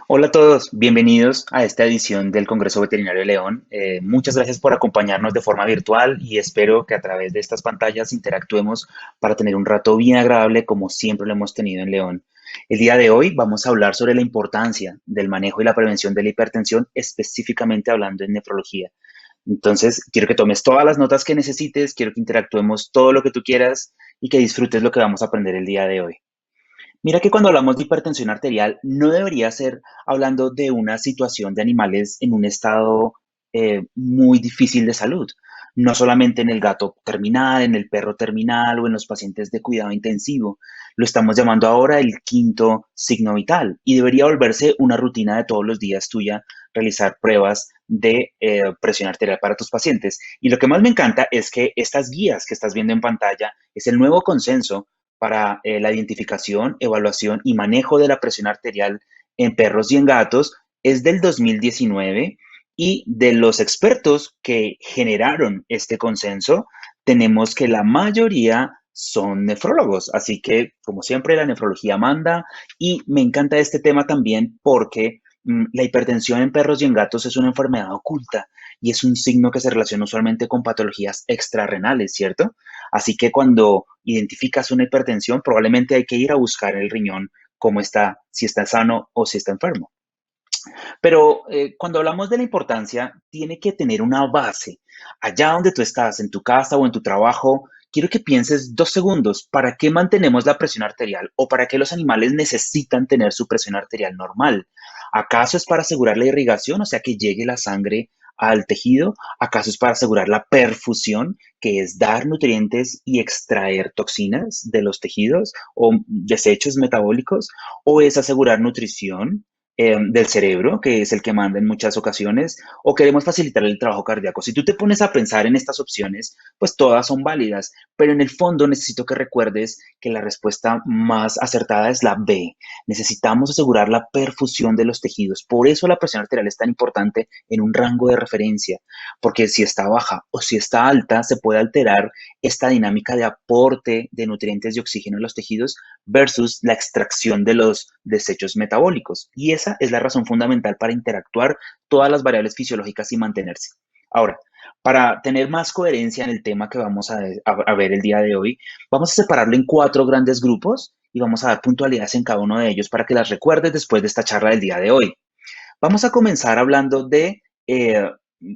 Hola a todos, bienvenidos a esta edición del Congreso Veterinario de León. Muchas gracias por acompañarnos de forma virtual y espero que a través de estas pantallas interactuemos para tener un rato bien agradable como siempre lo hemos tenido en León. El día de hoy vamos a hablar sobre la importancia del manejo y la prevención de la hipertensión, específicamente hablando en nefrología. Entonces, quiero que tomes todas las notas que necesites, quiero que interactuemos todo lo que tú quieras y que disfrutes lo que vamos a aprender el día de hoy. Mira que cuando hablamos de hipertensión arterial, no debería ser hablando de una situación de animales en un estado muy difícil de salud. No solamente en el gato terminal, en el perro terminal o en los pacientes de cuidado intensivo. Lo estamos llamando ahora el quinto signo vital y debería volverse una rutina de todos los días tuya realizar pruebas de presión arterial para tus pacientes. Y lo que más me encanta es que estas guías que estás viendo en pantalla es el nuevo consenso para la identificación, evaluación y manejo de la presión arterial en perros y en gatos es del 2019 y de los expertos que generaron este consenso, tenemos que la mayoría son nefrólogos. Así que, como siempre, la nefrología manda y me encanta este tema también porque la hipertensión en perros y en gatos es una enfermedad oculta y es un signo que se relaciona usualmente con patologías extrarrenales, ¿cierto? Así que cuando identificas una hipertensión, probablemente hay que ir a buscar el riñón, cómo está, si está sano o si está enfermo. Pero cuando hablamos de la importancia, tiene que tener una base. Allá donde tú estás, en tu casa o en tu trabajo, quiero que pienses 2 segundos, ¿para qué mantenemos la presión arterial o para qué los animales necesitan tener su presión arterial normal? ¿Acaso es para asegurar la irrigación, o sea, que llegue la sangre al tejido? ¿Acaso es para asegurar la perfusión, que es dar nutrientes y extraer toxinas de los tejidos o desechos metabólicos? ¿O es asegurar nutrición del cerebro, que es el que manda en muchas ocasiones, o queremos facilitar el trabajo cardíaco? Si tú te pones a pensar en estas opciones, pues todas son válidas, pero en el fondo necesito que recuerdes que la respuesta más acertada es la B. Necesitamos asegurar la perfusión de los tejidos. Por eso la presión arterial es tan importante en un rango de referencia, porque si está baja o si está alta, se puede alterar esta dinámica de aporte de nutrientes y oxígeno a los tejidos versus la extracción de los desechos metabólicos. Y esa es la razón fundamental para interactuar todas las variables fisiológicas y mantenerse. Ahora, para tener más coherencia en el tema que vamos a ver el día de hoy, vamos a separarlo en 4 grandes grupos y vamos a dar puntualidades en cada uno de ellos para que las recuerdes después de esta charla del día de hoy. Vamos a comenzar hablando de,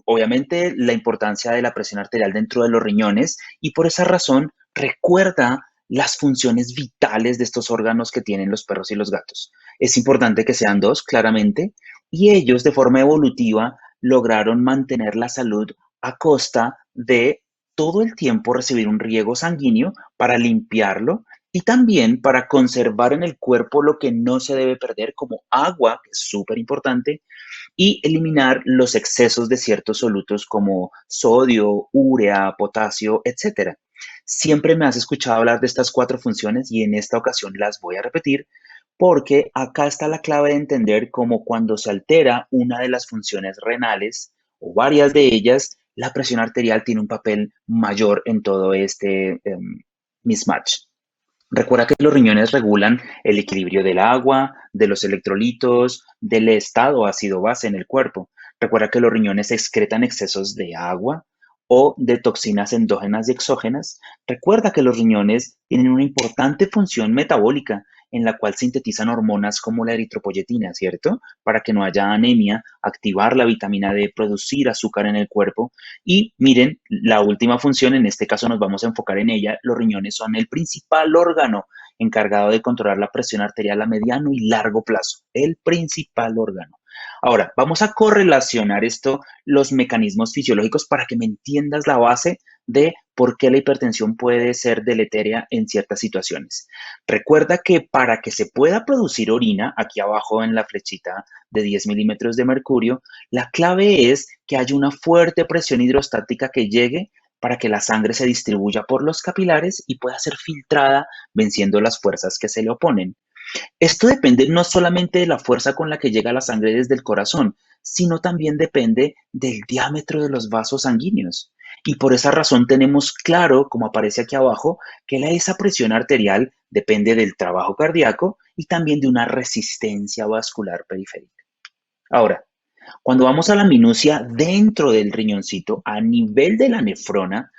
obviamente, la importancia de la presión arterial dentro de los riñones y por esa razón recuerda las funciones vitales de estos órganos que tienen los perros y los gatos. Es importante que sean dos, claramente, y ellos de forma evolutiva lograron mantener la salud a costa de todo el tiempo recibir un riego sanguíneo para limpiarlo y también para conservar en el cuerpo lo que no se debe perder, como agua, que es súper importante, y eliminar los excesos de ciertos solutos como sodio, urea, potasio, etcétera. Siempre me has escuchado hablar de estas 4 funciones y en esta ocasión las voy a repetir porque acá está la clave de entender cómo cuando se altera una de las funciones renales o varias de ellas, la presión arterial tiene un papel mayor en todo este mismatch. Recuerda que los riñones regulan el equilibrio del agua, de los electrolitos, del estado ácido-base en el cuerpo. Recuerda que los riñones excretan excesos de agua o de toxinas endógenas y exógenas. Recuerda que los riñones tienen una importante función metabólica en la cual sintetizan hormonas como la eritropoyetina, ¿cierto? Para que no haya anemia, activar la vitamina D, producir azúcar en el cuerpo. Y miren, la última función, en este caso nos vamos a enfocar en ella, los riñones son el principal órgano encargado de controlar la presión arterial a mediano y largo plazo, el principal órgano. Ahora, vamos a correlacionar esto, los mecanismos fisiológicos, para que me entiendas la base de por qué la hipertensión puede ser deletérea en ciertas situaciones. Recuerda que para que se pueda producir orina, aquí abajo en la flechita de 10 milímetros de mercurio, la clave es que haya una fuerte presión hidrostática que llegue para que la sangre se distribuya por los capilares y pueda ser filtrada venciendo las fuerzas que se le oponen. Esto depende no solamente de la fuerza con la que llega la sangre desde el corazón, sino también depende del diámetro de los vasos sanguíneos. Y por esa razón tenemos claro, como aparece aquí abajo, que esa presión arterial depende del trabajo cardíaco y también de una resistencia vascular periférica. Ahora, cuando vamos a la minucia dentro del riñoncito, a nivel de la nefrona,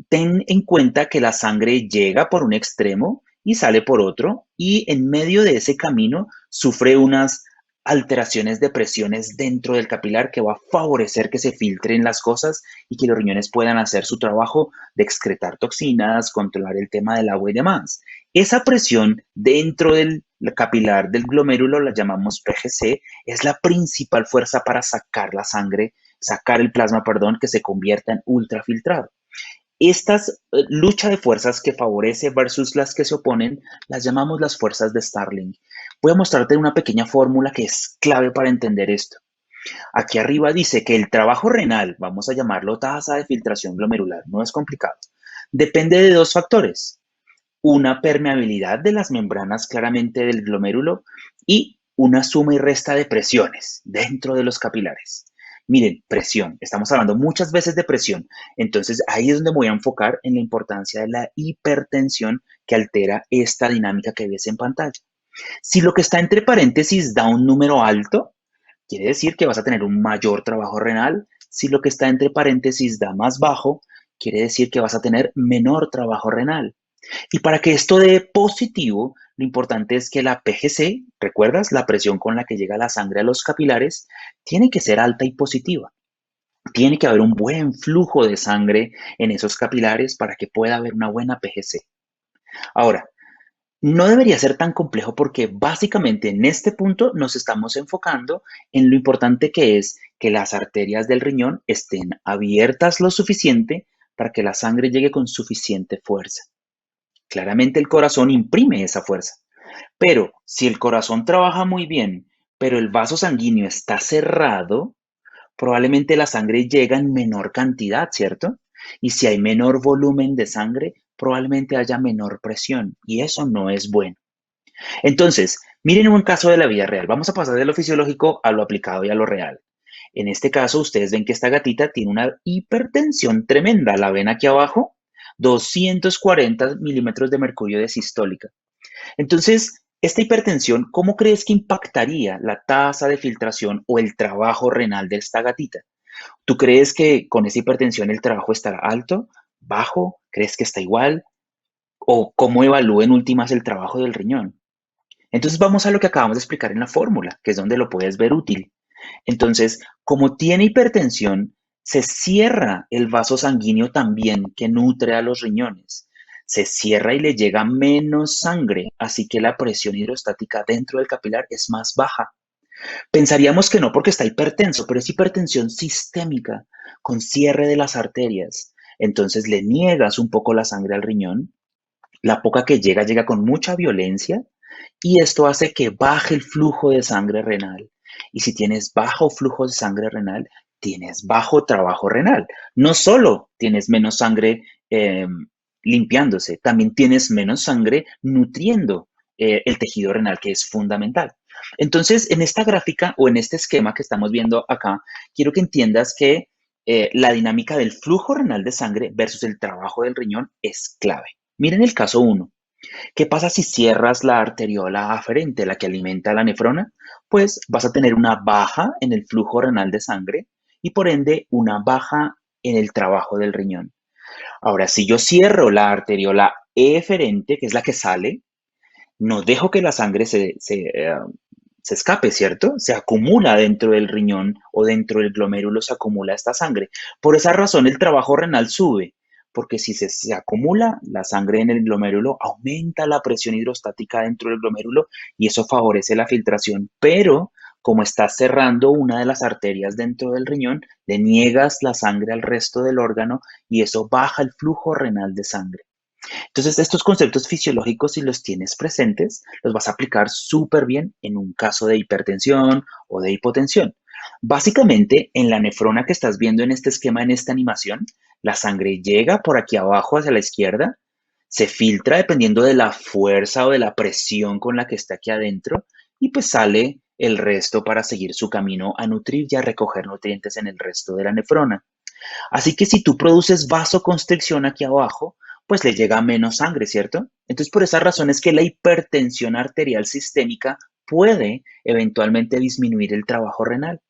ten en cuenta que la sangre llega por un extremo y sale por otro, y en medio de ese camino sufre unas alteraciones de presiones dentro del capilar que va a favorecer que se filtren las cosas y que los riñones puedan hacer su trabajo de excretar toxinas, controlar el tema del agua y demás. Esa presión dentro del capilar del glomérulo la llamamos PGC, es la principal fuerza para sacar la sangre, sacar el plasma, perdón, que se convierta en ultrafiltrado. Estas lucha de fuerzas que favorece versus las que se oponen, las llamamos las fuerzas de Starling. Voy a mostrarte una pequeña fórmula que es clave para entender esto. Aquí arriba dice que el trabajo renal, vamos a llamarlo tasa de filtración glomerular, no es complicado, depende de dos factores. Una permeabilidad de las membranas claramente del glomérulo y una suma y resta de presiones dentro de los capilares. Miren, presión, estamos hablando muchas veces de presión, entonces ahí es donde me voy a enfocar en la importancia de la hipertensión que altera esta dinámica que ves en pantalla. Si lo que está entre paréntesis da un número alto, quiere decir que vas a tener un mayor trabajo renal. Si lo que está entre paréntesis da más bajo, quiere decir que vas a tener menor trabajo renal. Y para que esto dé positivo, lo importante es que la PGC, ¿recuerdas? La presión con la que llega la sangre a los capilares, tiene que ser alta y positiva. Tiene que haber un buen flujo de sangre en esos capilares para que pueda haber una buena PGC. Ahora, no debería ser tan complejo porque básicamente en este punto nos estamos enfocando en lo importante que es que las arterias del riñón estén abiertas lo suficiente para que la sangre llegue con suficiente fuerza. Claramente el corazón imprime esa fuerza. Pero si el corazón trabaja muy bien, pero el vaso sanguíneo está cerrado, probablemente la sangre llega en menor cantidad, ¿cierto? Y si hay menor volumen de sangre, probablemente haya menor presión y eso no es bueno. Entonces, miren un caso de la vida real. Vamos a pasar de lo fisiológico a lo aplicado y a lo real. En este caso, ustedes ven que esta gatita tiene una hipertensión tremenda. ¿La ven aquí abajo? 240 milímetros de mercurio de sistólica. Entonces, esta hipertensión, ¿cómo crees que impactaría la tasa de filtración o el trabajo renal de esta gatita? ¿Tú crees que con esa hipertensión el trabajo estará alto, bajo? ¿Crees que está igual? ¿O cómo evalúa en últimas el trabajo del riñón? Entonces vamos a lo que acabamos de explicar en la fórmula, que es donde lo puedes ver útil. Entonces, como tiene hipertensión, se cierra el vaso sanguíneo también que nutre a los riñones. Se cierra y le llega menos sangre, así que la presión hidrostática dentro del capilar es más baja. Pensaríamos que no porque está hipertenso, pero es hipertensión sistémica, con cierre de las arterias. Entonces le niegas un poco la sangre al riñón, la poca que llega llega con mucha violencia y esto hace que baje el flujo de sangre renal. Y si tienes bajo flujo de sangre renal, tienes bajo trabajo renal. No solo tienes menos sangre limpiándose, también tienes menos sangre nutriendo el tejido renal, que es fundamental. Entonces, en esta gráfica o en este esquema que estamos viendo acá, quiero que entiendas que la dinámica del flujo renal de sangre versus el trabajo del riñón es clave. Miren el caso 1. ¿Qué pasa si cierras la arteriola aferente, la que alimenta la nefrona? Pues vas a tener una baja en el flujo renal de sangre y por ende una baja en el trabajo del riñón. Ahora, si yo cierro la arteriola eferente, que es la que sale, no dejo que la sangre se escape, ¿cierto? Se acumula dentro del riñón o dentro del glomérulo se acumula esta sangre. Por esa razón el trabajo renal sube, porque si se acumula la sangre en el glomérulo, aumenta la presión hidrostática dentro del glomérulo y eso favorece la filtración. Pero como estás cerrando una de las arterias dentro del riñón, le niegas la sangre al resto del órgano y eso baja el flujo renal de sangre. Entonces, estos conceptos fisiológicos, si los tienes presentes, los vas a aplicar súper bien en un caso de hipertensión o de hipotensión. Básicamente, en la nefrona que estás viendo en este esquema, en esta animación, la sangre llega por aquí abajo hacia la izquierda, se filtra dependiendo de la fuerza o de la presión con la que está aquí adentro y pues sale el resto para seguir su camino a nutrir y a recoger nutrientes en el resto de la nefrona. Así que si tú produces vasoconstricción aquí abajo, pues le llega menos sangre, ¿cierto? Entonces, por esa razón es que la hipertensión arterial sistémica puede eventualmente disminuir el trabajo renal.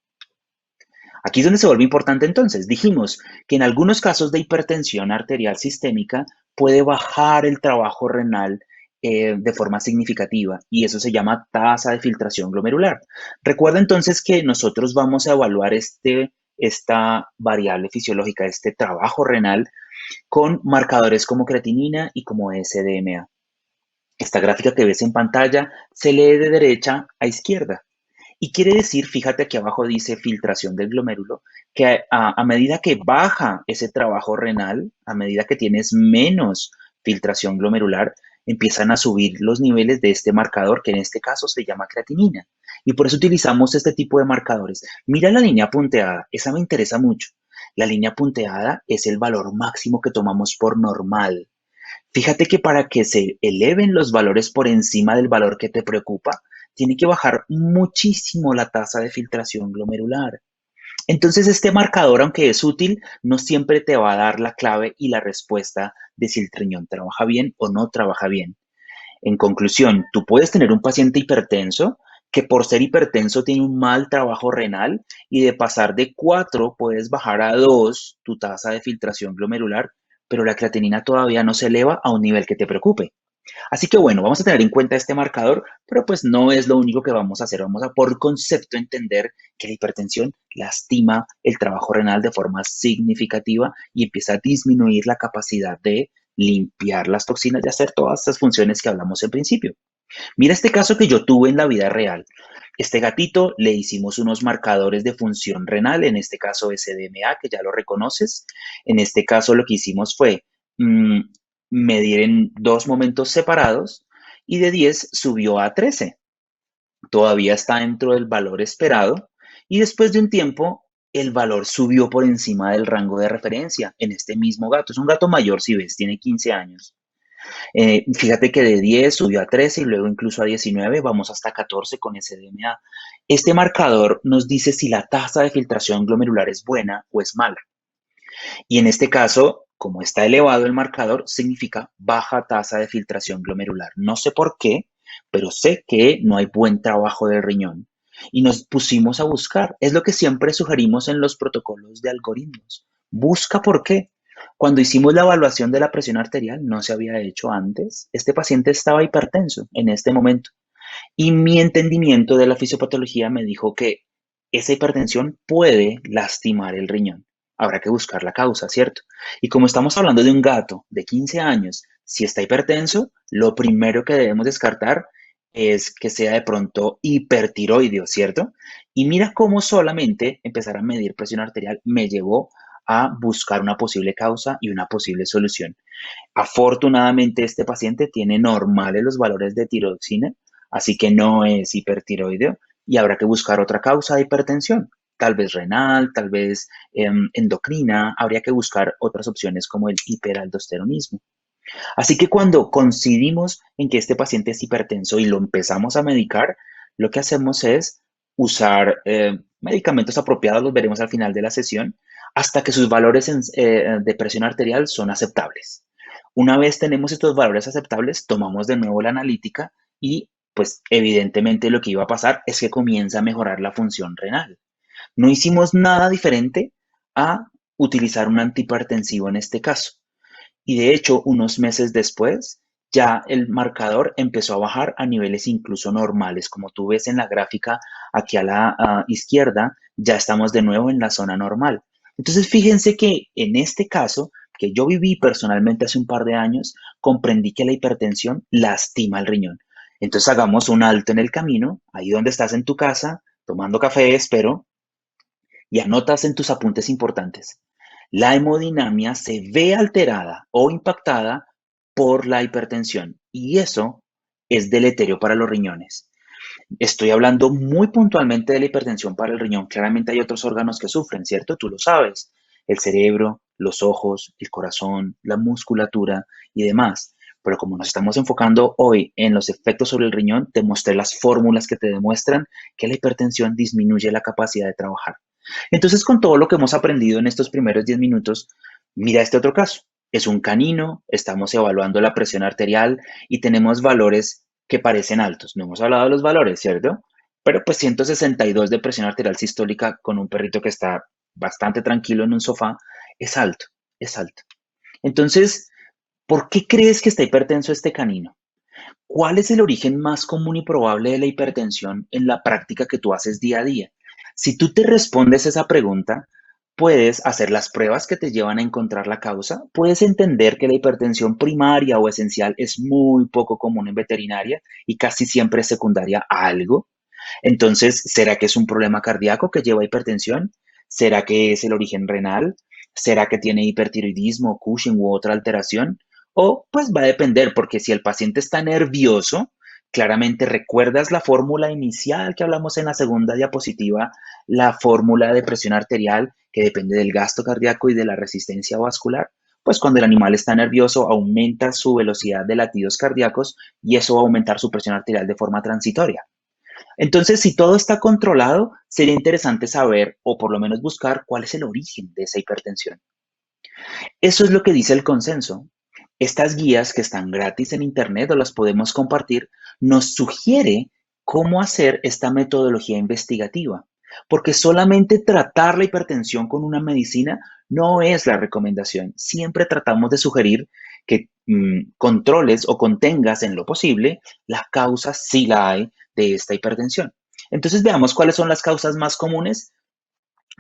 Aquí es donde se vuelve importante entonces. Dijimos que en algunos casos de hipertensión arterial sistémica puede bajar el trabajo renal de forma significativa y eso se llama tasa de filtración glomerular. Recuerda entonces que nosotros vamos a evaluar esta variable fisiológica, este trabajo renal, con marcadores como creatinina y como SDMA. Esta gráfica que ves en pantalla se lee de derecha a izquierda. Y quiere decir, fíjate aquí abajo dice filtración del glomérulo, que a medida que baja ese trabajo renal, a medida que tienes menos filtración glomerular, empiezan a subir los niveles de este marcador, que en este caso se llama creatinina. Y por eso utilizamos este tipo de marcadores. Mira la línea punteada, esa me interesa mucho. La línea punteada es el valor máximo que tomamos por normal. Fíjate que para que se eleven los valores por encima del valor que te preocupa, tiene que bajar muchísimo la tasa de filtración glomerular. Entonces, este marcador, aunque es útil, no siempre te va a dar la clave y la respuesta de si el riñón trabaja bien o no trabaja bien. En conclusión, tú puedes tener un paciente hipertenso que por ser hipertenso tiene un mal trabajo renal y de pasar de 4 puedes bajar a 2 tu tasa de filtración glomerular, pero la creatinina todavía no se eleva a un nivel que te preocupe. Así que bueno, vamos a tener en cuenta este marcador, pero pues no es lo único que vamos a hacer. Vamos a por concepto entender que la hipertensión lastima el trabajo renal de forma significativa y empieza a disminuir la capacidad de limpiar las toxinas y hacer todas estas funciones que hablamos en principio. Mira este caso que yo tuve en la vida real. Este gatito le hicimos unos marcadores de función renal, en este caso SDMA, que ya lo reconoces. En este caso lo que hicimos fue mm, medir en dos momentos separados y de 10 subió a 13. Todavía está dentro del valor esperado y después de un tiempo el valor subió por encima del rango de referencia en este mismo gato. Es un gato mayor, si ves, tiene 15 años. Fíjate que de 10 subió a 13 y luego incluso a 19, vamos hasta 14 con SDMA. Este marcador nos dice si la tasa de filtración glomerular es buena o es mala. Y en este caso, como está elevado el marcador, significa baja tasa de filtración glomerular. No sé por qué, pero sé que no hay buen trabajo del riñón. Y nos pusimos a buscar. Es lo que siempre sugerimos en los protocolos de algoritmos. Busca por qué. Cuando hicimos la evaluación de la presión arterial, no se había hecho antes. Este paciente estaba hipertenso en este momento. Y mi entendimiento de la fisiopatología me dijo que esa hipertensión puede lastimar el riñón. Habrá que buscar la causa, ¿cierto? Y como estamos hablando de un gato de 15 años, si está hipertenso, lo primero que debemos descartar es que sea de pronto hipertiroideo, ¿cierto? Y mira cómo solamente empezar a medir presión arterial me llevó a buscar una posible causa y una posible solución. Afortunadamente, este paciente tiene normales los valores de tiroxina, así que no es hipertiroideo y habrá que buscar otra causa de hipertensión, tal vez renal, tal vez endocrina, habría que buscar otras opciones como el hiperaldosteronismo. Así que cuando coincidimos en que este paciente es hipertenso y lo empezamos a medicar, lo que hacemos es usar medicamentos apropiados, los veremos al final de la sesión, hasta que sus valores de presión arterial son aceptables. Una vez tenemos estos valores aceptables, tomamos de nuevo la analítica y pues evidentemente lo que iba a pasar es que comienza a mejorar la función renal. No hicimos nada diferente a utilizar un antihipertensivo en este caso. Y de hecho, unos meses después, ya el marcador empezó a bajar a niveles incluso normales. Como tú ves en la gráfica aquí a la izquierda, ya estamos de nuevo en la zona normal. Entonces, fíjense que en este caso, que yo viví personalmente hace un par de años, comprendí que la hipertensión lastima el riñón. Entonces, hagamos un alto en el camino, ahí donde estás en tu casa, tomando café, espero, y anotas en tus apuntes importantes. La hemodinamia se ve alterada o impactada por la hipertensión y eso es deleterio para los riñones. Estoy hablando muy puntualmente de la hipertensión para el riñón. Claramente hay otros órganos que sufren, ¿cierto? Tú lo sabes. El cerebro, los ojos, el corazón, la musculatura y demás. Pero como nos estamos enfocando hoy en los efectos sobre el riñón, te mostré las fórmulas que te demuestran que la hipertensión disminuye la capacidad de trabajar. Entonces, con todo lo que hemos aprendido en estos primeros 10 minutos, mira este otro caso. Es un canino, estamos evaluando la presión arterial y tenemos valores que parecen altos. No hemos hablado de los valores, ¿cierto? Pero pues 162 de presión arterial sistólica con un perrito que está bastante tranquilo en un sofá es alto, es alto. Entonces, ¿por qué crees que está hipertenso este canino? ¿Cuál es el origen más común y probable de la hipertensión en la práctica que tú haces día a día? Si tú te respondes esa pregunta, puedes hacer las pruebas que te llevan a encontrar la causa, puedes entender que la hipertensión primaria o esencial es muy poco común en veterinaria y casi siempre es secundaria a algo. Entonces, ¿será que es un problema cardíaco que lleva a hipertensión? ¿Será que es el origen renal? ¿Será que tiene hipertiroidismo, Cushing u otra alteración? O pues va a depender, porque si el paciente está nervioso, claramente recuerdas la fórmula inicial que hablamos en la segunda diapositiva, la fórmula de presión arterial que depende del gasto cardíaco y de la resistencia vascular. Pues cuando el animal está nervioso aumenta su velocidad de latidos cardíacos y eso va a aumentar su presión arterial de forma transitoria. Entonces, si todo está controlado, sería interesante saber o por lo menos buscar cuál es el origen de esa hipertensión. Eso es lo que dice el consenso. Estas guías que están gratis en Internet o las podemos compartir, nos sugiere cómo hacer esta metodología investigativa, porque solamente tratar la hipertensión con una medicina no es la recomendación. Siempre tratamos de sugerir que controles o contengas en lo posible la causa, si la hay, de esta hipertensión. Entonces veamos cuáles son las causas más comunes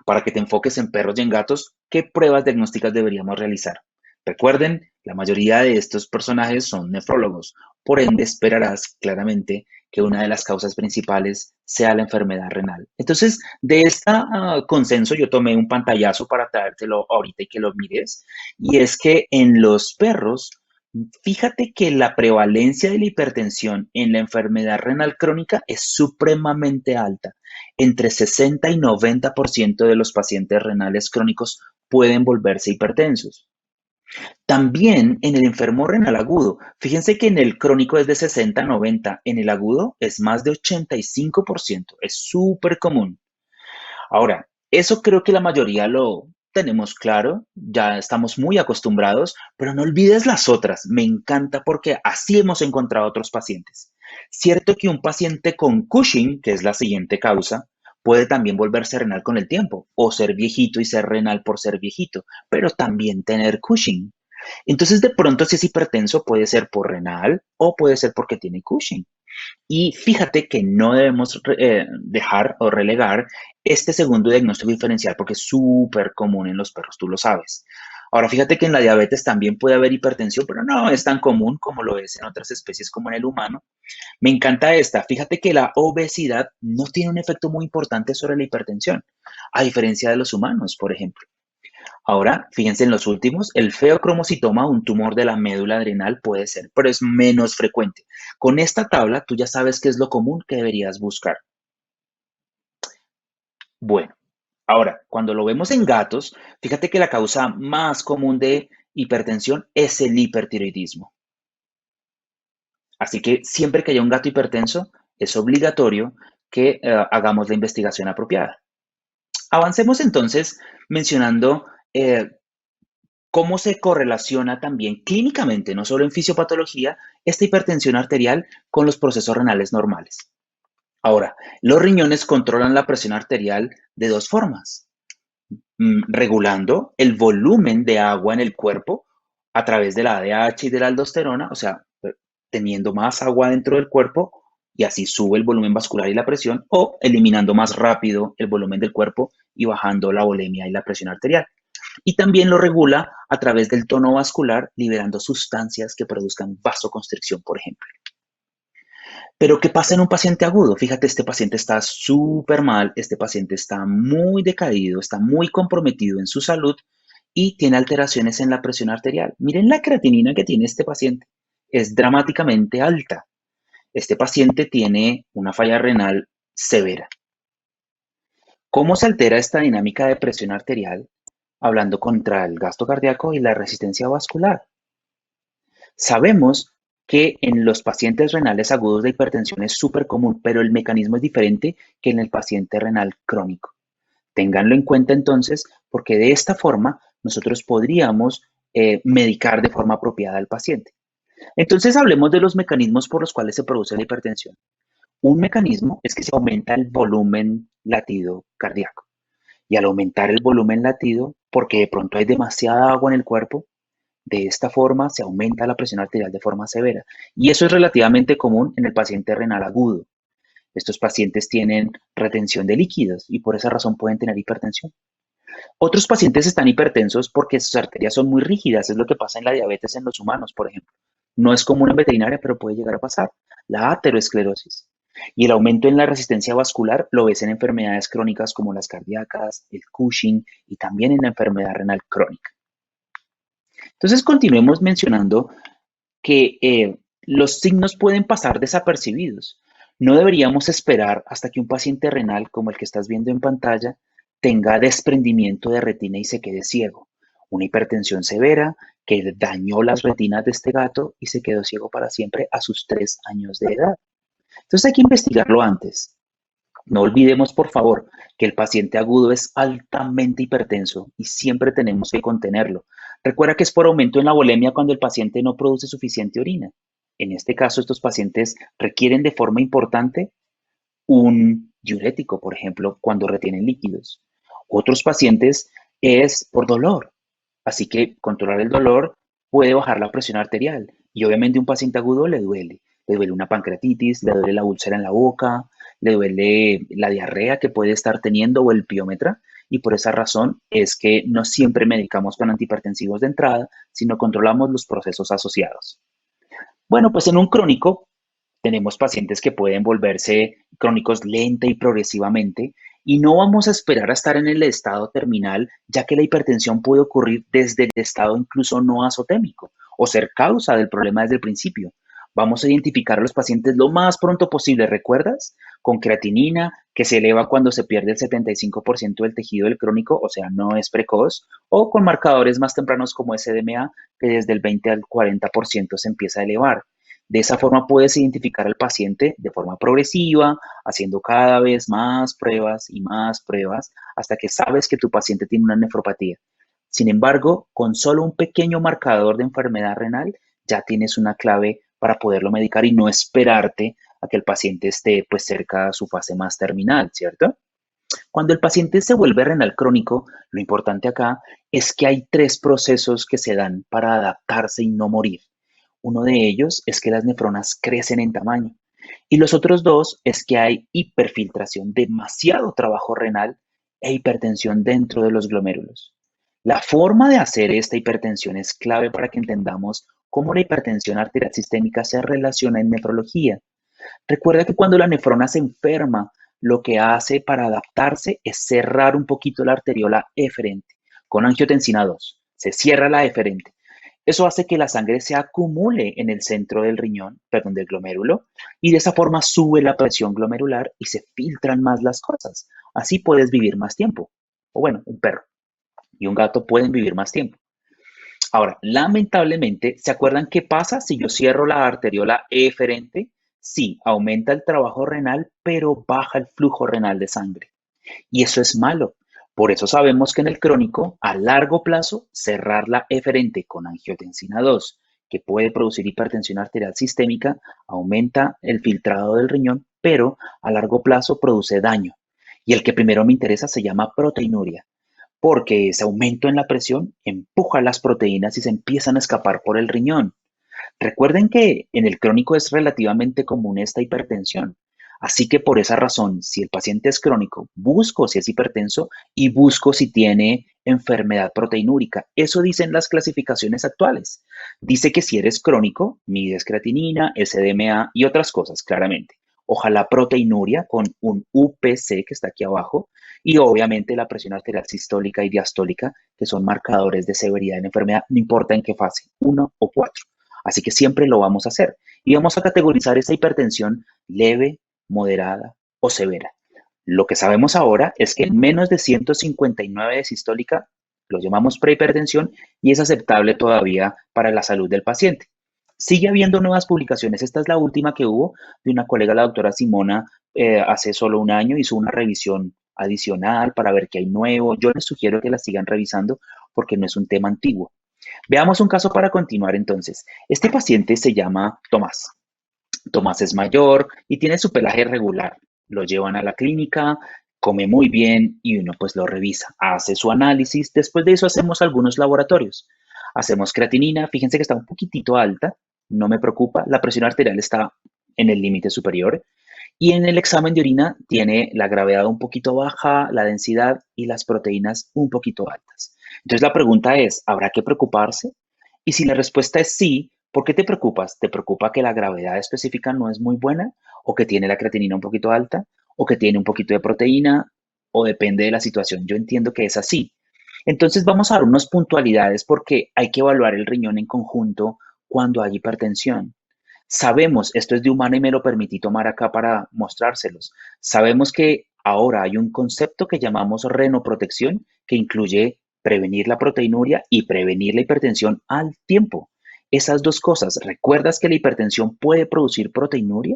para que te enfoques en perros y en gatos, ¿qué pruebas diagnósticas deberíamos realizar? Recuerden, la mayoría de estos personajes son nefrólogos, por ende esperarás claramente que una de las causas principales sea la enfermedad renal. Entonces, de este consenso yo tomé un pantallazo para traértelo ahorita y que lo mires, y es que en los perros, fíjate que la prevalencia de la hipertensión en la enfermedad renal crónica es supremamente alta. Entre 60 y 90% de los pacientes renales crónicos pueden volverse hipertensos. También en el enfermo renal agudo, fíjense que en el crónico es de 60 a 90, en el agudo es más de 85%, es súper común. Ahora, eso creo que la mayoría lo tenemos claro, ya estamos muy acostumbrados, pero no olvides las otras. Me encanta porque así hemos encontrado otros pacientes. Cierto que un paciente con Cushing, que es la siguiente causa, puede también volverse renal con el tiempo, o ser viejito y ser renal por ser viejito, pero también tener Cushing. Entonces, de pronto, si es hipertenso, puede ser por renal o puede ser porque tiene Cushing. Y fíjate que no debemos dejar o relegar este segundo diagnóstico diferencial porque es súper común en los perros, tú lo sabes. Ahora, fíjate que en la diabetes también puede haber hipertensión, pero no es tan común como lo es en otras especies como en el humano. Me encanta esta. Fíjate que la obesidad no tiene un efecto muy importante sobre la hipertensión, a diferencia de los humanos, por ejemplo. Ahora, fíjense en los últimos, el feocromocitoma, un tumor de la médula adrenal puede ser, pero es menos frecuente. Con esta tabla, tú ya sabes qué es lo común que deberías buscar. Bueno, ahora, cuando lo vemos en gatos, fíjate que la causa más común de hipertensión es el hipertiroidismo. Así que siempre que haya un gato hipertenso, es obligatorio que hagamos la investigación apropiada. Avancemos entonces mencionando cómo se correlaciona también clínicamente, no solo en fisiopatología, esta hipertensión arterial con los procesos renales normales. Ahora, los riñones controlan la presión arterial de dos formas, regulando el volumen de agua en el cuerpo a través de la ADH y de la aldosterona, o sea, teniendo más agua dentro del cuerpo y así sube el volumen vascular y la presión, o eliminando más rápido el volumen del cuerpo y bajando la volemia y la presión arterial. Y también lo regula a través del tono vascular, liberando sustancias que produzcan vasoconstricción, por ejemplo. Pero ¿qué pasa en un paciente agudo? Fíjate, este paciente está súper mal, este paciente está muy decaído, está muy comprometido en su salud y tiene alteraciones en la presión arterial. Miren la creatinina que tiene este paciente, es dramáticamente alta. Este paciente tiene una falla renal severa. ¿Cómo se altera esta dinámica de presión arterial? Hablando contra el gasto cardíaco y la resistencia vascular. Sabemos que en los pacientes renales agudos de hipertensión es súper común, pero el mecanismo es diferente que en el paciente renal crónico. Ténganlo en cuenta entonces, porque de esta forma nosotros podríamos medicar de forma apropiada al paciente. Entonces hablemos de los mecanismos por los cuales se produce la hipertensión. Un mecanismo es que se aumenta el volumen latido cardíaco. Y al aumentar el volumen latido, porque de pronto hay demasiada agua en el cuerpo, de esta forma se aumenta la presión arterial de forma severa. Y eso es relativamente común en el paciente renal agudo. Estos pacientes tienen retención de líquidos y por esa razón pueden tener hipertensión. Otros pacientes están hipertensos porque sus arterias son muy rígidas. Es lo que pasa en la diabetes en los humanos, por ejemplo. No es común en veterinaria, pero puede llegar a pasar. La aterosclerosis. Y el aumento en la resistencia vascular lo ves en enfermedades crónicas como las cardíacas, el Cushing y también en la enfermedad renal crónica. Entonces, continuemos mencionando que los signos pueden pasar desapercibidos. No deberíamos esperar hasta que un paciente renal, como el que estás viendo en pantalla, tenga desprendimiento de retina y se quede ciego. Una hipertensión severa que dañó las retinas de este gato y se quedó ciego para siempre a sus 3 años de edad. Entonces hay que investigarlo antes. No olvidemos, por favor, que el paciente agudo es altamente hipertenso y siempre tenemos que contenerlo. Recuerda que es por aumento en la volemia cuando el paciente no produce suficiente orina. En este caso, estos pacientes requieren de forma importante un diurético, por ejemplo, cuando retienen líquidos. Otros pacientes es por dolor. Así que controlar el dolor puede bajar la presión arterial. Y obviamente un paciente agudo le duele. Le duele una pancreatitis, le duele la úlcera en la boca, le duele la diarrea que puede estar teniendo o el piómetra. Y por esa razón es que no siempre medicamos con antihipertensivos de entrada, sino controlamos los procesos asociados. Bueno, pues en un crónico tenemos pacientes que pueden volverse crónicos lenta y progresivamente y no vamos a esperar a estar en el estado terminal, ya que la hipertensión puede ocurrir desde el estado incluso no azotémico o ser causa del problema desde el principio. Vamos a identificar a los pacientes lo más pronto posible, ¿recuerdas? Con creatinina, que se eleva cuando se pierde el 75% del tejido del crónico, o sea, no es precoz, o con marcadores más tempranos como SDMA, que desde el 20 al 40% se empieza a elevar. De esa forma puedes identificar al paciente de forma progresiva, haciendo cada vez más pruebas, hasta que sabes que tu paciente tiene una nefropatía. Sin embargo, con solo un pequeño marcador de enfermedad renal, ya tienes una clave para poderlo medicar y no esperarte a que el paciente esté pues cerca a su fase más terminal, ¿cierto? Cuando el paciente se vuelve renal crónico, lo importante acá es que hay 3 procesos que se dan para adaptarse y no morir. Uno de ellos es que las nefronas crecen en tamaño y los otros dos es que hay hiperfiltración, demasiado trabajo renal e hipertensión dentro de los glomérulos. La forma de hacer esta hipertensión es clave para que entendamos cómo la hipertensión arterial sistémica se relaciona en nefrología. Recuerda que cuando la nefrona se enferma, lo que hace para adaptarse es cerrar un poquito la arteriola eferente con angiotensina 2. Se cierra la eferente. Eso hace que la sangre se acumule en el centro del riñón, perdón, del glomérulo, y de esa forma sube la presión glomerular y se filtran más las cosas. Así puedes vivir más tiempo. O bueno, un perro y un gato pueden vivir más tiempo. Ahora, lamentablemente, ¿se acuerdan qué pasa si yo cierro la arteriola eferente? Sí, aumenta el trabajo renal, pero baja el flujo renal de sangre. Y eso es malo. Por eso sabemos que en el crónico, a largo plazo, cerrar la eferente con angiotensina 2, que puede producir hipertensión arterial sistémica, aumenta el filtrado del riñón, pero a largo plazo produce daño. Y el que primero me interesa se llama proteinuria, porque ese aumento en la presión empuja las proteínas y se empiezan a escapar por el riñón. Recuerden que en el crónico es relativamente común esta hipertensión. Así que por esa razón, si el paciente es crónico, busco si es hipertenso y busco si tiene enfermedad proteinúrica. Eso dicen las clasificaciones actuales. Dice que si eres crónico, mides creatinina, SDMA y otras cosas, claramente. Ojalá proteinuria con un UPC que está aquí abajo y obviamente la presión arterial sistólica y diastólica, que son marcadores de severidad de la enfermedad, no importa en qué fase, 1 o 4. Así que siempre lo vamos a hacer. Y vamos a categorizar esa hipertensión leve, moderada o severa. Lo que sabemos ahora es que menos de 159 de sistólica lo llamamos prehipertensión y es aceptable todavía para la salud del paciente. Sigue habiendo nuevas publicaciones. Esta es la última que hubo de una colega, la doctora Simona, hace solo un año hizo una revisión adicional para ver qué hay nuevo. Yo les sugiero que la sigan revisando porque no es un tema antiguo. Veamos un caso para continuar entonces. Este paciente se llama Tomás. Tomás es mayor y tiene su pelaje regular. Lo llevan a la clínica, come muy bien y uno pues lo revisa, hace su análisis. Después de eso hacemos algunos laboratorios. Hacemos creatinina, fíjense que está un poquitito alta, no me preocupa. La presión arterial está en el límite superior. Y en el examen de orina tiene la gravedad un poquito baja, la densidad y las proteínas un poquito altas. Entonces la pregunta es, ¿habrá que preocuparse? Y si la respuesta es sí, ¿por qué te preocupas? ¿Te preocupa que la gravedad específica no es muy buena? ¿O que tiene la creatinina un poquito alta? ¿O que tiene un poquito de proteína? ¿O depende de la situación? Yo entiendo que es así. Entonces vamos a dar unas puntualidades porque hay que evaluar el riñón en conjunto cuando hay hipertensión. Sabemos, esto es de humana y me lo permití tomar acá para mostrárselos. Sabemos que ahora hay un concepto que llamamos renoprotección que incluye prevenir la proteinuria y prevenir la hipertensión al tiempo. Esas dos cosas, ¿recuerdas que la hipertensión puede producir proteinuria?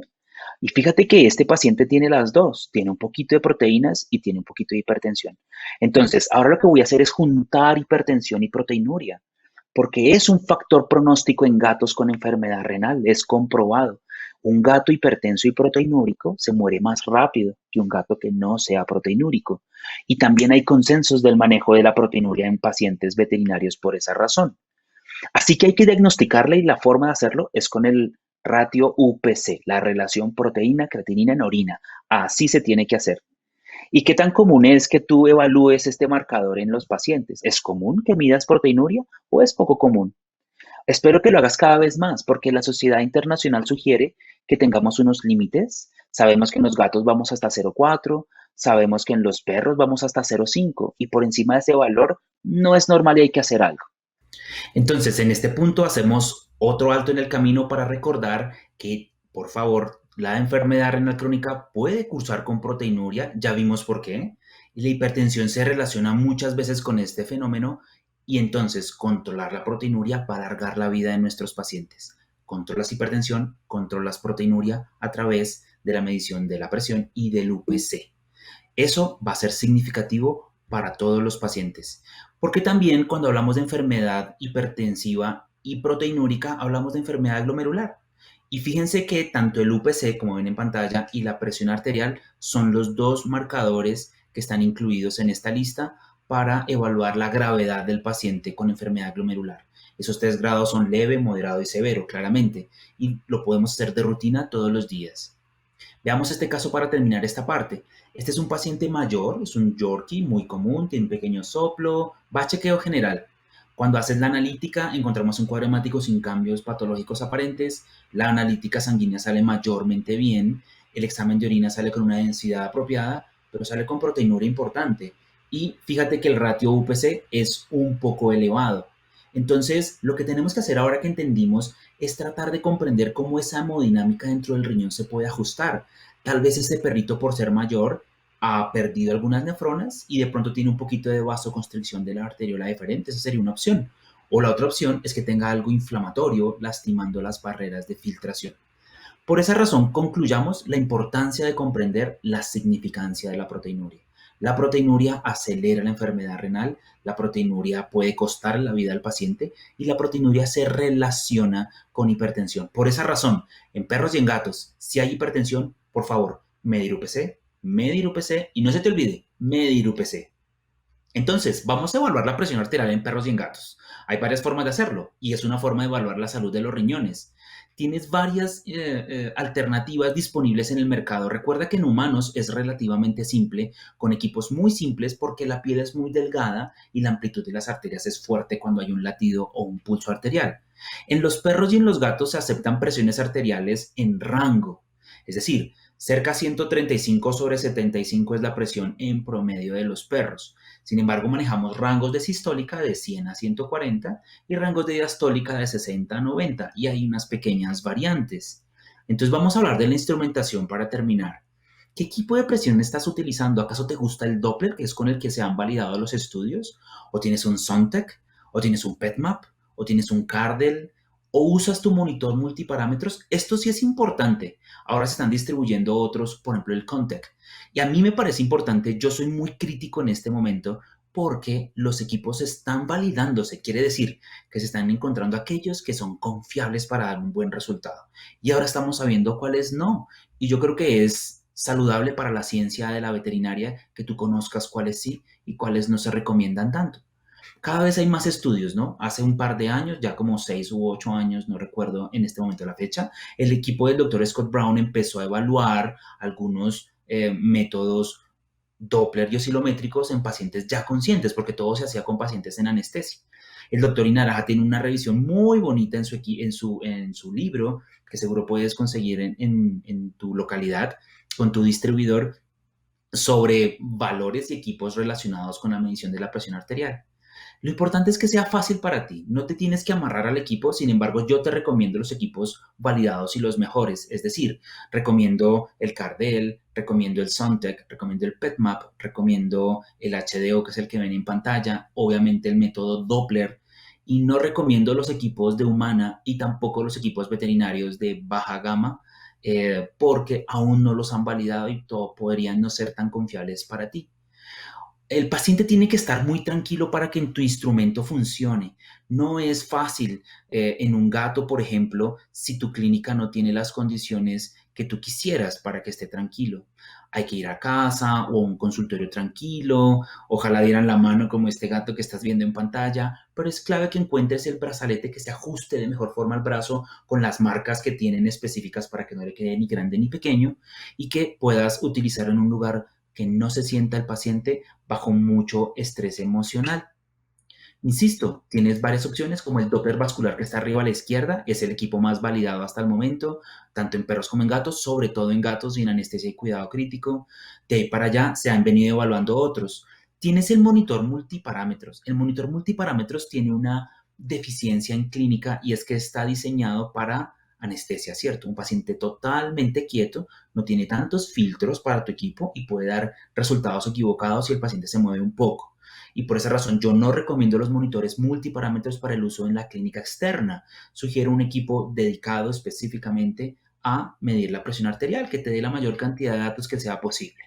Y fíjate que este paciente tiene las dos, tiene un poquito de proteínas y tiene un poquito de hipertensión. Entonces, ahora lo que voy a hacer es juntar hipertensión y proteinuria porque es un factor pronóstico en gatos con enfermedad renal, es comprobado. Un gato hipertenso y proteinúrico se muere más rápido que un gato que no sea proteinúrico. Y también hay consensos del manejo de la proteinuria en pacientes veterinarios por esa razón. Así que hay que diagnosticarla y la forma de hacerlo es con el ratio UPC, la relación proteína-creatinina en orina. Así se tiene que hacer. ¿Y qué tan común es que tú evalúes este marcador en los pacientes? ¿Es común que midas proteinuria o es poco común? Espero que lo hagas cada vez más porque la Sociedad Internacional sugiere que tengamos unos límites. Sabemos que en los gatos vamos hasta 0,4, sabemos que en los perros vamos hasta 0,5 y por encima de ese valor no es normal y hay que hacer algo. Entonces, en este punto hacemos otro alto en el camino para recordar que, por favor, la enfermedad renal crónica puede cursar con proteinuria, ya vimos por qué, y la hipertensión se relaciona muchas veces con este fenómeno y entonces controlar la proteinuria para alargar la vida de nuestros pacientes. Controlas hipertensión, controlas proteinuria a través de la medición de la presión y del UPC. Eso va a ser significativo para todos los pacientes, porque también cuando hablamos de enfermedad hipertensiva y proteinúrica, hablamos de enfermedad glomerular. Y fíjense que tanto el UPC, como ven en pantalla, y la presión arterial son los dos marcadores que están incluidos en esta lista para evaluar la gravedad del paciente con enfermedad glomerular. Esos 3 grados son leve, moderado y severo, claramente, y lo podemos hacer de rutina todos los días. Veamos este caso para terminar esta parte. Este es un paciente mayor, es un Yorkie muy común, tiene un pequeño soplo, va a chequeo general. Cuando haces la analítica, encontramos un cuadro hemático sin cambios patológicos aparentes, la analítica sanguínea sale mayormente bien, el examen de orina sale con una densidad apropiada, pero sale con proteinuria importante. Y fíjate que el ratio UPC es un poco elevado. Entonces, lo que tenemos que hacer ahora que entendimos es tratar de comprender cómo esa hemodinámica dentro del riñón se puede ajustar. Tal vez ese perrito, por ser mayor, ha perdido algunas nefronas y de pronto tiene un poquito de vasoconstricción de la arteriola deferente. Esa sería una opción. O la otra opción es que tenga algo inflamatorio lastimando las barreras de filtración. Por esa razón, concluyamos la importancia de comprender la significancia de la proteinuria. La proteinuria acelera la enfermedad renal, la proteinuria puede costar la vida al paciente y la proteinuria se relaciona con hipertensión. Por esa razón, en perros y en gatos, si hay hipertensión, por favor, medir UPC y no se te olvide, medir UPC. Entonces, vamos a evaluar la presión arterial en perros y en gatos. Hay varias formas de hacerlo y es una forma de evaluar la salud de los riñones. Tienes varias alternativas disponibles en el mercado. Recuerda que en humanos es relativamente simple, con equipos muy simples porque la piel es muy delgada y la amplitud de las arterias es fuerte cuando hay un latido o un pulso arterial. En los perros y en los gatos se aceptan presiones arteriales en rango, es decir, cerca 135/75 es la presión en promedio de los perros. Sin embargo, manejamos rangos de sistólica de 100 a 140 y rangos de diastólica de 60 a 90 y hay unas pequeñas variantes. Entonces vamos a hablar de la instrumentación para terminar. ¿Qué equipo de presión estás utilizando? ¿Acaso te gusta el Doppler, que es con el que se han validado los estudios? ¿O tienes un Suntec? ¿O tienes un PETMAP? ¿O tienes un Cardel? o usas tu monitor multiparámetros. Esto sí es importante. Ahora se están distribuyendo otros, por ejemplo, el Contec. Y a mí me parece importante, yo soy muy crítico en este momento porque los equipos están validándose. Quiere decir que se están encontrando aquellos que son confiables para dar un buen resultado. Y ahora estamos sabiendo cuáles no. Y yo creo que es saludable para la ciencia de la veterinaria que tú conozcas cuáles sí y cuáles no se recomiendan tanto. Cada vez hay más estudios, ¿no? Hace un par de años, ya como 6 u 8 años, no recuerdo en este momento la fecha, el equipo del doctor Scott Brown empezó a evaluar algunos métodos Doppler y oscilométricos en pacientes ya conscientes, porque todo se hacía con pacientes en anestesia. El doctor Inaraja tiene una revisión muy bonita en su libro, que seguro puedes conseguir en tu localidad con tu distribuidor, sobre valores y equipos relacionados con la medición de la presión arterial. Lo importante es que sea fácil para ti. No te tienes que amarrar al equipo. Sin embargo, yo te recomiendo los equipos validados y los mejores. Es decir, recomiendo el Cardell, recomiendo el Suntec, recomiendo el PetMap, recomiendo el HDO, que es el que ven en pantalla, obviamente el método Doppler. Y no recomiendo los equipos de humana y tampoco los equipos veterinarios de baja gama, porque aún no los han validado y todo, podrían no ser tan confiables para ti. El paciente tiene que estar muy tranquilo para que tu instrumento funcione. No es fácil en un gato, por ejemplo, si tu clínica no tiene las condiciones que tú quisieras para que esté tranquilo. Hay que ir a casa o a un consultorio tranquilo, ojalá dieran la mano como este gato que estás viendo en pantalla, pero es clave que encuentres el brazalete que se ajuste de mejor forma al brazo con las marcas que tienen específicas para que no le quede ni grande ni pequeño y que puedas utilizarlo en un lugar que no se sienta el paciente bajo mucho estrés emocional. Insisto, tienes varias opciones como el Doppler vascular que está arriba a la izquierda, es el equipo más validado hasta el momento, tanto en perros como en gatos, sobre todo en gatos sin anestesia y cuidado crítico. De ahí para allá se han venido evaluando otros. Tienes el monitor multiparámetros. El monitor multiparámetros tiene una deficiencia en clínica y es que está diseñado para anestesia, ¿cierto? Un paciente totalmente quieto, no tiene tantos filtros para tu equipo y puede dar resultados equivocados si el paciente se mueve un poco. Y por esa razón yo no recomiendo los monitores multiparámetros para el uso en la clínica externa. Sugiero un equipo dedicado específicamente a medir la presión arterial, que te dé la mayor cantidad de datos que sea posible.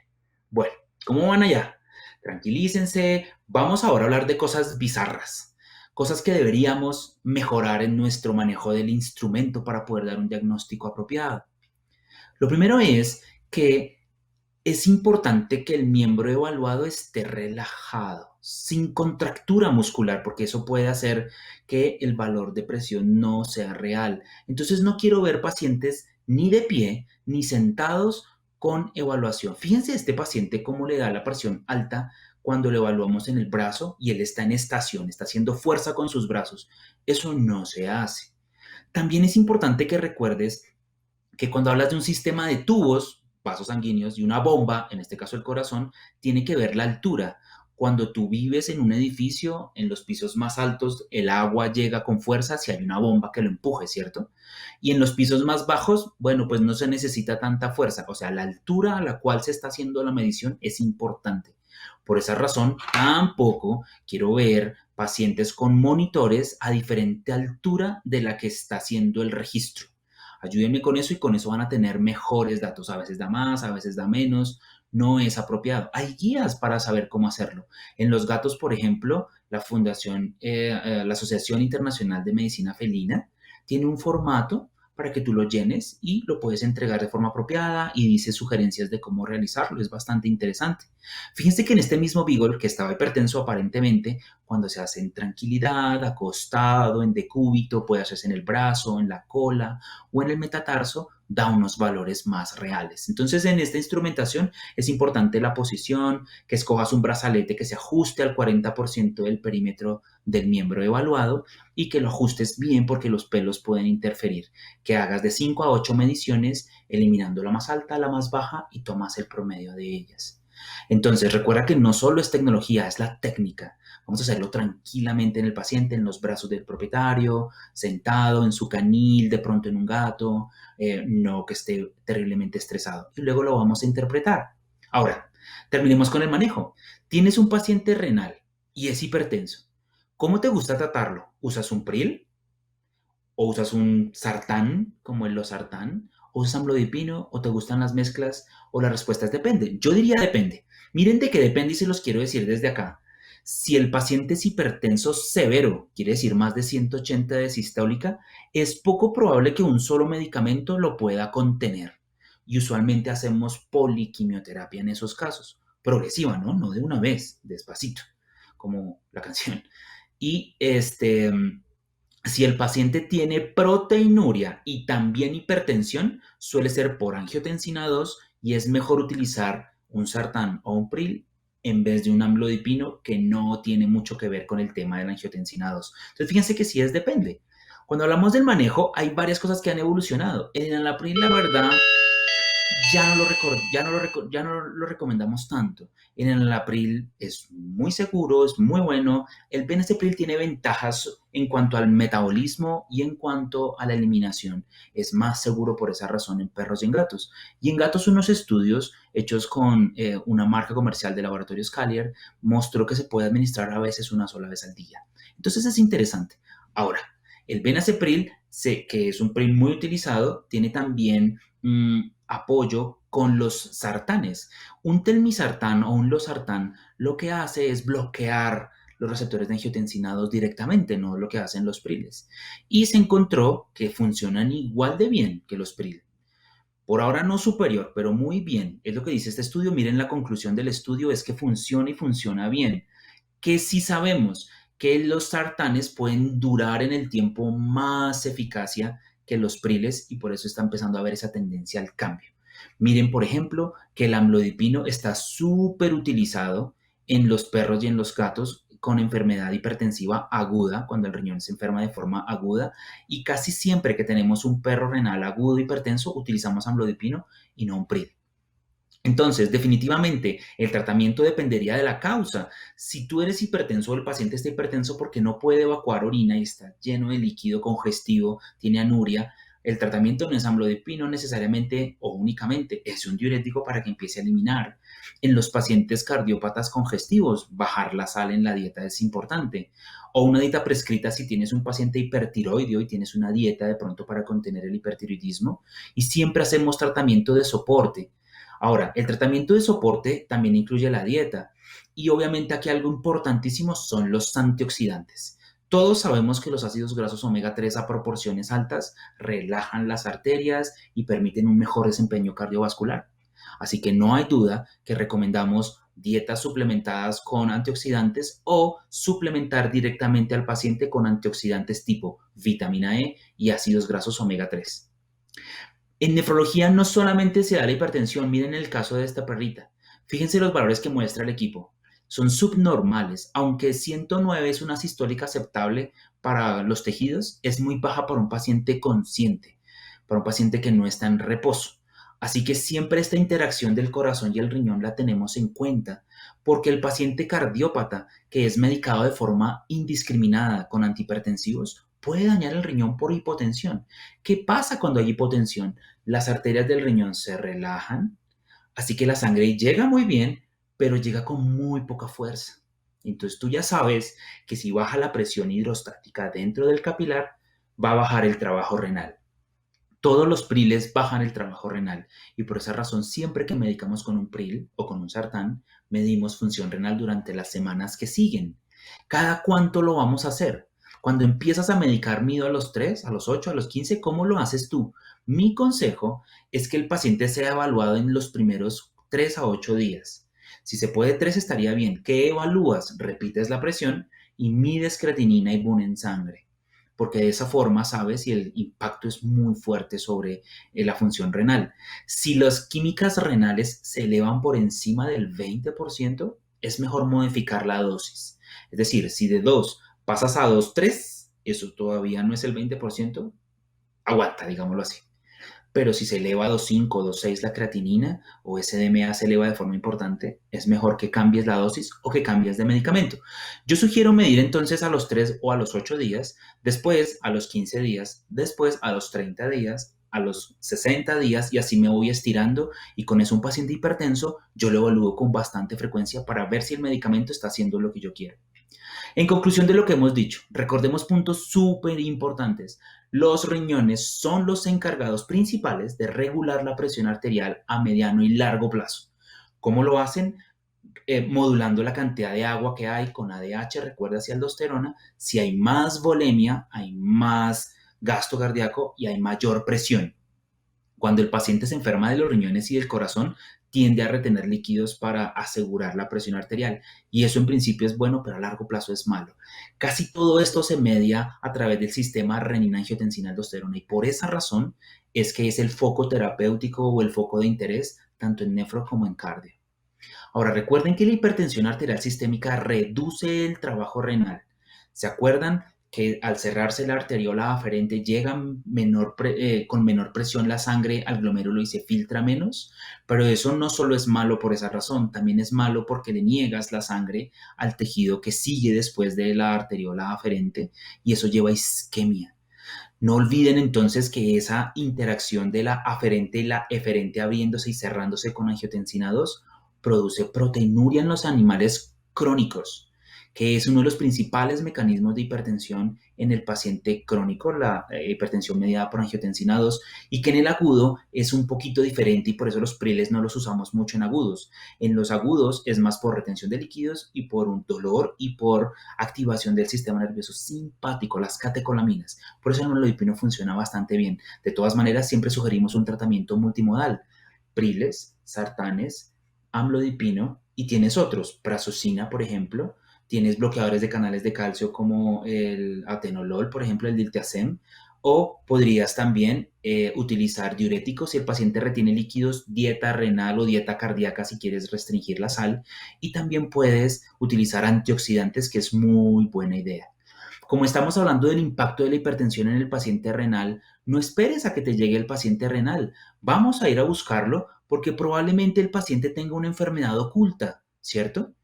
Bueno, ¿cómo van allá? Tranquilícense. Vamos ahora a hablar de cosas bizarras, cosas que deberíamos mejorar en nuestro manejo del instrumento para poder dar un diagnóstico apropiado. Lo primero es que es importante que el miembro evaluado esté relajado, sin contractura muscular, porque eso puede hacer que el valor de presión no sea real. Entonces no quiero ver pacientes ni de pie ni sentados con evaluación. Fíjense este paciente cómo le da la presión alta cuando lo evaluamos en el brazo y él está en estación, está haciendo fuerza con sus brazos. Eso no se hace. También es importante que recuerdes que cuando hablas de un sistema de tubos, vasos sanguíneos y una bomba, en este caso el corazón, tiene que ver la altura. Cuando tú vives en un edificio, en los pisos más altos, el agua llega con fuerza si hay una bomba que lo empuje, ¿cierto? Y en los pisos más bajos, bueno, pues no se necesita tanta fuerza. O sea, la altura a la cual se está haciendo la medición es importante. Por esa razón, tampoco quiero ver pacientes con monitores a diferente altura de la que está haciendo el registro. Ayúdenme con eso y con eso van a tener mejores datos. A veces da más, a veces da menos. No es apropiado. Hay guías para saber cómo hacerlo. En los gatos, por ejemplo, la Asociación Internacional de Medicina Felina tiene un formato para que tú lo llenes y lo puedes entregar de forma apropiada y dice sugerencias de cómo realizarlo. Es bastante interesante. Fíjense que en este mismo Beagle, que estaba hipertenso aparentemente, cuando se hace en tranquilidad, acostado, en decúbito, puede hacerse en el brazo, en la cola o en el metatarso, da unos valores más reales. Entonces, en esta instrumentación es importante la posición, que escojas un brazalete que se ajuste al 40% del perímetro del miembro evaluado y que lo ajustes bien porque los pelos pueden interferir. Que hagas de 5 a 8 mediciones, eliminando la más alta, la más baja y tomas el promedio de ellas. Entonces, recuerda que no solo es tecnología, es la técnica. Vamos a hacerlo tranquilamente en el paciente, en los brazos del propietario, sentado en su canil, de pronto en un gato, no que esté terriblemente estresado. Y luego lo vamos a interpretar. Ahora, terminemos con el manejo. Tienes un paciente renal y es hipertenso. ¿Cómo te gusta tratarlo? ¿Usas un PRIL? ¿O usas un sartán, como el losartán? ¿O usas amlodipino? ¿O te gustan las mezclas? ¿O la respuesta es depende? Yo diría depende. Miren de qué depende y se los quiero decir desde acá. Si el paciente es hipertenso severo, quiere decir más de 180 de sistólica, es poco probable que un solo medicamento lo pueda contener. Y usualmente hacemos poliquimioterapia en esos casos. Progresiva, ¿no? No de una vez, despacito, como la canción. Y si el paciente tiene proteinuria y también hipertensión, suele ser por angiotensina 2 y es mejor utilizar un sartán o un pril en vez de un amlodipino que no tiene mucho que ver con el tema de la angiotensina 2. Entonces, fíjense que sí es depende. Cuando hablamos del manejo, hay varias cosas que han evolucionado. En el enalapril, la verdad, ya no lo recomendamos tanto. En el April es muy seguro, es muy bueno. El Benezepril tiene ventajas en cuanto al metabolismo y en cuanto a la eliminación. Es más seguro por esa razón en perros y en gatos. Y en gatos unos estudios hechos con una marca comercial de laboratorios Callier mostró que se puede administrar a veces una sola vez al día. Entonces es interesante. Ahora, el Benacepril, que es un pril muy utilizado, tiene también apoyo con los sartanes. Un telmisartán o un losartán lo que hace es bloquear los receptores de angiotensina 2 directamente, no lo que hacen los priles. Y se encontró que funcionan igual de bien que los pril. Por ahora no superior, pero muy bien. Es lo que dice este estudio. Miren, la conclusión del estudio es que funciona y funciona bien. Que sí sabemos que los sartanes pueden durar en el tiempo más eficacia que los priles y por eso está empezando a haber esa tendencia al cambio. Miren, por ejemplo, que el amlodipino está súper utilizado en los perros y en los gatos con enfermedad hipertensiva aguda, cuando el riñón se enferma de forma aguda, y casi siempre que tenemos un perro renal agudo hipertenso, utilizamos amlodipino y no un pril. Entonces, definitivamente, el tratamiento dependería de la causa. Si tú eres hipertenso o el paciente está hipertenso porque no puede evacuar orina y está lleno de líquido congestivo, tiene anuria, el tratamiento no es amlodipino necesariamente o únicamente, es un diurético para que empiece a eliminar. En los pacientes cardiópatas congestivos, bajar la sal en la dieta es importante. O una dieta prescrita si tienes un paciente hipertiroideo y tienes una dieta de pronto para contener el hipertiroidismo. Y siempre hacemos tratamiento de soporte. Ahora, el tratamiento de soporte también incluye la dieta y obviamente aquí algo importantísimo son los antioxidantes. Todos sabemos que los ácidos grasos omega 3 a proporciones altas relajan las arterias y permiten un mejor desempeño cardiovascular. Así que no hay duda que recomendamos dietas suplementadas con antioxidantes o suplementar directamente al paciente con antioxidantes tipo vitamina E y ácidos grasos omega 3. En nefrología no solamente se da la hipertensión, miren el caso de esta perrita. Fíjense los valores que muestra el equipo. Son subnormales, aunque 109 es una sistólica aceptable para los tejidos, es muy baja para un paciente consciente, para un paciente que no está en reposo. Así que siempre esta interacción del corazón y el riñón la tenemos en cuenta, porque el paciente cardiópata que es medicado de forma indiscriminada con antihipertensivos puede dañar el riñón por hipotensión. ¿Qué pasa cuando hay hipotensión? Las arterias del riñón se relajan, así que la sangre llega muy bien, pero llega con muy poca fuerza. Entonces tú ya sabes que si baja la presión hidrostática dentro del capilar, va a bajar el trabajo renal. Todos los priles bajan el trabajo renal y por esa razón siempre que medicamos con un pril o con un sartán, medimos función renal durante las semanas que siguen. ¿Cada cuánto lo vamos a hacer? Cuando empiezas a medicar, mido a los 3, a los 8, a los 15, ¿cómo lo haces tú? Mi consejo es que el paciente sea evaluado en los primeros 3 a 8 días. Si se puede 3 estaría bien. ¿Qué evalúas? Repites la presión y mides creatinina y BUN en sangre, porque de esa forma sabes si el impacto es muy fuerte sobre la función renal. Si las químicas renales se elevan por encima del 20%, es mejor modificar la dosis. Es decir, si de 2 pasas a 2,3, eso todavía no es el 20%, aguanta, digámoslo así. Pero si se eleva a 2,5 o 2,6 la creatinina o SDMA se eleva de forma importante, es mejor que cambies la dosis o que cambies de medicamento. Yo sugiero medir entonces a los 3 o a los 8 días, después a los 15 días, después a los 30 días, a los 60 días y así me voy estirando y con eso un paciente hipertenso yo lo evalúo con bastante frecuencia para ver si el medicamento está haciendo lo que yo quiero. En conclusión de lo que hemos dicho, recordemos puntos súper importantes. Los riñones son los encargados principales de regular la presión arterial a mediano y largo plazo. ¿Cómo lo hacen? Modulando la cantidad de agua que hay con ADH, recuerda, hacia aldosterona. Si hay más volemia, hay más gasto cardíaco y hay mayor presión. Cuando el paciente se enferma de los riñones y del corazón, tiende a retener líquidos para asegurar la presión arterial. Y eso en principio es bueno, pero a largo plazo es malo. Casi todo esto se media a través del sistema renina-angiotensina-aldosterona y por esa razón es que es el foco terapéutico o el foco de interés tanto en nefro como en cardio. Ahora, recuerden que la hipertensión arterial sistémica reduce el trabajo renal. ¿Se acuerdan que al cerrarse la arteriola aferente llega con menor presión la sangre al glomérulo y se filtra menos? Pero eso no solo es malo por esa razón, también es malo porque le niegas la sangre al tejido que sigue después de la arteriola aferente y eso lleva a isquemia. No olviden entonces que esa interacción de la aferente y la eferente abriéndose y cerrándose con angiotensina 2 produce proteinuria en los animales crónicos, que es uno de los principales mecanismos de hipertensión en el paciente crónico, la hipertensión mediada por angiotensina 2, y que en el agudo es un poquito diferente y por eso los priles no los usamos mucho en agudos. En los agudos es más por retención de líquidos y por un dolor y por activación del sistema nervioso simpático, las catecolaminas. Por eso el nolodipino funciona bastante bien. De todas maneras, siempre sugerimos un tratamiento multimodal. Priles, sartanes, amlodipino y tienes otros, prazosina, por ejemplo. Tienes bloqueadores de canales de calcio como el atenolol, por ejemplo, el diltiazem. O podrías también utilizar diuréticos si el paciente retiene líquidos, dieta renal o dieta cardíaca si quieres restringir la sal. Y también puedes utilizar antioxidantes, que es muy buena idea. Como estamos hablando del impacto de la hipertensión en el paciente renal, no esperes a que te llegue el paciente renal. Vamos a ir a buscarlo porque probablemente el paciente tenga una enfermedad oculta, ¿cierto?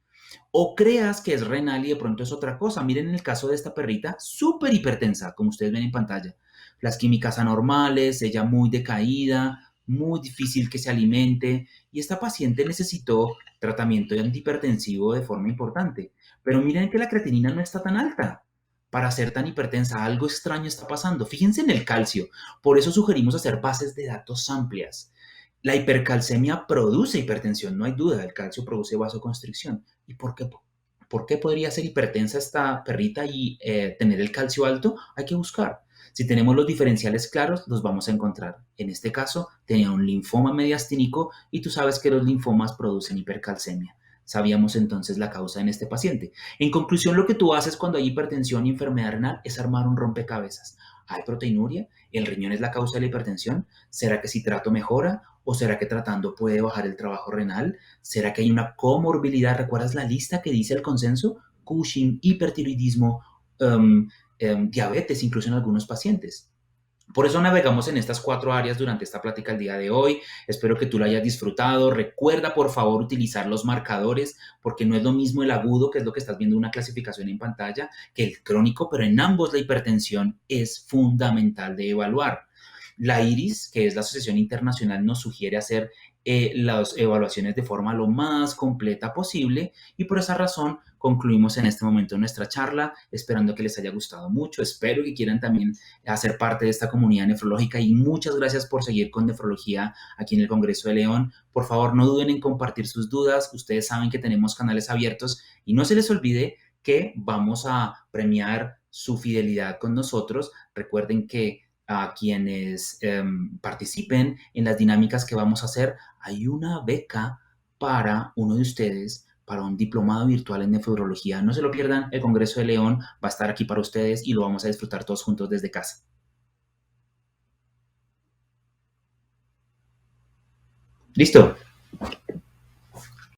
O creas que es renal y de pronto es otra cosa. Miren el caso de esta perrita, súper hipertensa, como ustedes ven en pantalla. Las químicas anormales, ella muy decaída, muy difícil que se alimente y esta paciente necesitó tratamiento antihipertensivo de forma importante. Pero miren que la creatinina no está tan alta para ser tan hipertensa. Algo extraño está pasando. Fíjense en el calcio. Por eso sugerimos hacer bases de datos amplias. La hipercalcemia produce hipertensión, no hay duda. El calcio produce vasoconstricción. ¿Y por qué podría ser hipertensa esta perrita y tener el calcio alto? Hay que buscar. Si tenemos los diferenciales claros, los vamos a encontrar. En este caso, tenía un linfoma mediastínico y tú sabes que los linfomas producen hipercalcemia. Sabíamos entonces la causa en este paciente. En conclusión, lo que tú haces cuando hay hipertensión y enfermedad renal es armar un rompecabezas. ¿Hay proteinuria? ¿El riñón es la causa de la hipertensión? ¿Será que si trato mejora? ¿O será que tratando puede bajar el trabajo renal? ¿Será que hay una comorbilidad? ¿Recuerdas la lista que dice el consenso? Cushing, hipertiroidismo, diabetes, incluso en algunos pacientes. Por eso navegamos en estas 4 áreas durante esta plática el día de hoy. Espero que tú lo hayas disfrutado. Recuerda, por favor, utilizar los marcadores, porque no es lo mismo el agudo, que es lo que estás viendo en una clasificación en pantalla, que el crónico, pero en ambos la hipertensión es fundamental de evaluar. La IRIS, que es la Asociación Internacional, nos sugiere hacer las evaluaciones de forma lo más completa posible y por esa razón concluimos en este momento nuestra charla, esperando que les haya gustado mucho. Espero que quieran también hacer parte de esta comunidad nefrológica y muchas gracias por seguir con nefrología aquí en el Congreso de León. Por favor, no duden en compartir sus dudas. Ustedes saben que tenemos canales abiertos y no se les olvide que vamos a premiar su fidelidad con nosotros. Recuerden que a quienes participen en las dinámicas que vamos a hacer, hay una beca para uno de ustedes para un diplomado virtual en nefrología. No se lo pierdan, el Congreso de León va a estar aquí para ustedes y lo vamos a disfrutar todos juntos desde casa. ¿Listo?